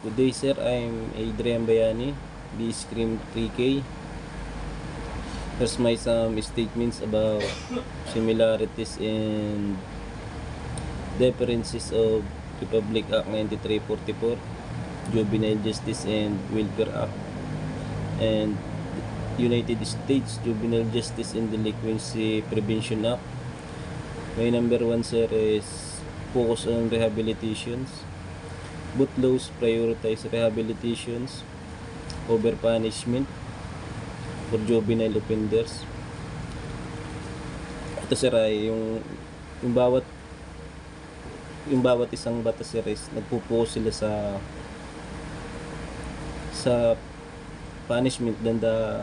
Good day sir, I'm Adrian Bayani, B-Scream 3K. Here's my some statements about similarities and differences of Republic Act 9344, Juvenile Justice and Welfare Act, and United States Juvenile Justice and Delinquency Prevention Act. My number one sir is focus on rehabilitations. Both laws prioritize rehabilitations over punishment for juvenile offenders. Ito sir ay yung bawat isang batas sir is nagpo-focus sila sa punishment than the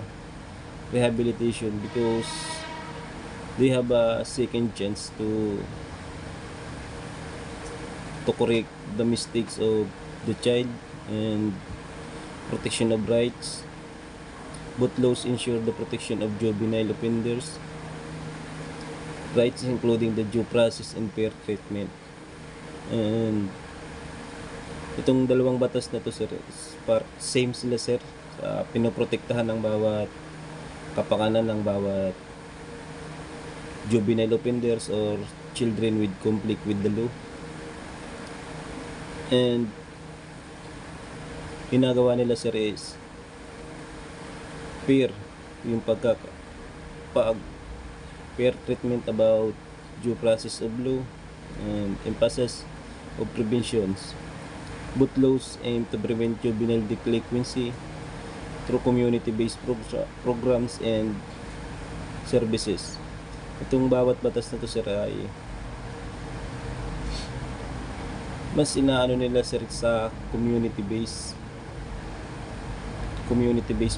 rehabilitation, because they have a second chance to correct the mistakes of the child and protection of rights. Both laws ensure the protection of juvenile offenders rights, including the due process and fair treatment. And itong dalawang batas na to sir, same sila sir sa pinoprotektahan ng bawat kapakanan ng bawat juvenile offenders or children with conflict with the law. And ginagawa nila sir is fair, yung fair treatment about due process of law and emphasis of preventions. Both laws aim to prevent juvenile delinquency through community-based programs and services. Itong bawat batas na to sir ay mas inaano nila sir sa community-based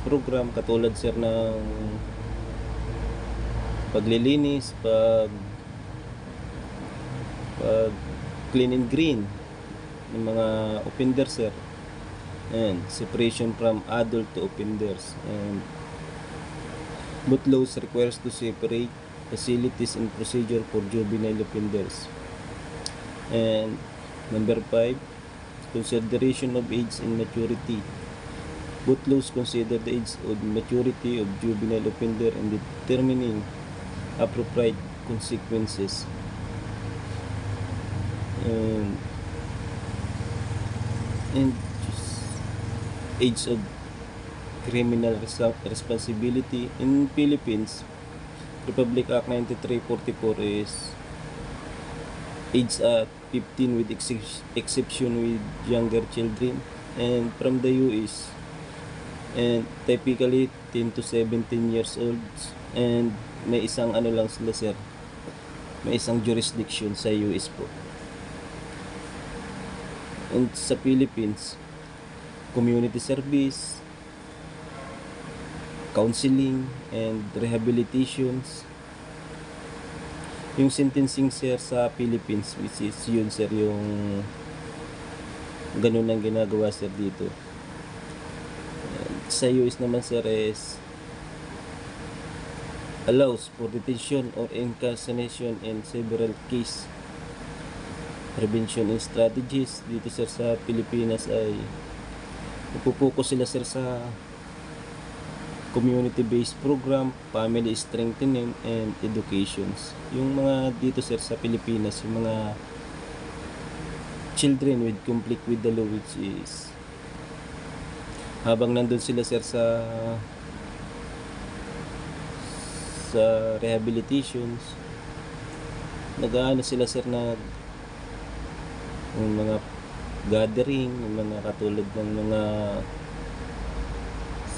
program, katulad sir ng paglilinis, pag clean and green ng mga offenders sir, and separation from adult to offenders. And both laws requires to separate facilities and procedure for juvenile offenders. And number 5, consideration of age and maturity. Both laws consider the age of maturity of juvenile offender in determining appropriate consequences. And age of criminal responsibility in Philippines, Republic Act 9344 is age at 15 with exception with younger children, and from the US, and typically 10 to 17 years old. And may isang ano lang sila sir, may isang jurisdiction sa US po. And sa Philippines, community service, counseling and rehabilitations. Yung sentencing sir sa Philippines, which is yun sir, yung ganun ang ginagawa sir dito. And sa US naman sir is allows for detention or incarceration in several case. Prevention and strategies dito sir sa Pilipinas ay nagpo-focus sila sir sa community-based program, family strengthening, and educations. Yung mga dito sir sa Pilipinas, yung mga children with conflict with the law, which is habang nandun sila sir sa rehabilitations, nag-aano sila sir na yung mga gathering, yung mga katulad ng mga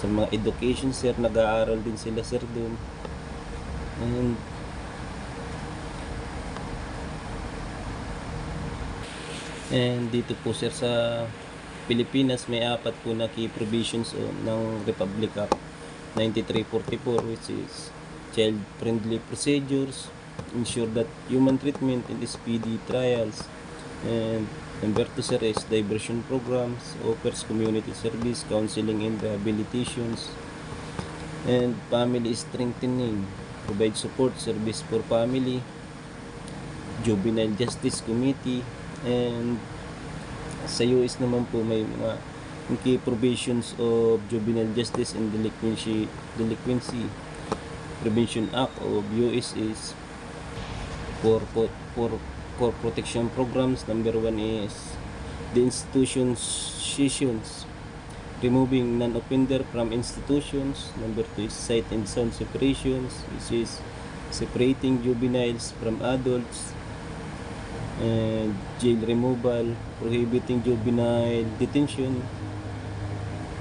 sa mga education sir, nag-aaral din sila sir dun. And dito po sir sa Pilipinas, may 4 po na key provisions ng Republic Act 9344, which is child-friendly procedures, ensure that human treatment and speedy trials. And number 2 sir is diversion programs, offers community service, counseling and rehabilitations, and family strengthening, provide support service for family, juvenile justice committee. And sa US naman po may mga yung key provisions of Juvenile Justice and Delinquency Prevention Act of US is for protection programs. Number 1 is the institutions, removing non-offender from institutions. Number 2 is sight and sound separations, which is separating juveniles from adults, and jail removal, prohibiting juvenile detention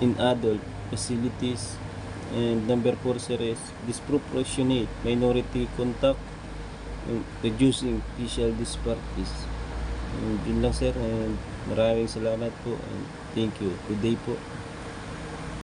in adult facilities. And number 4, sir, is disproportionate minority contact and reducing facial disparities. And yun lang, sir, and maraming salamat po and thank you. Good day po.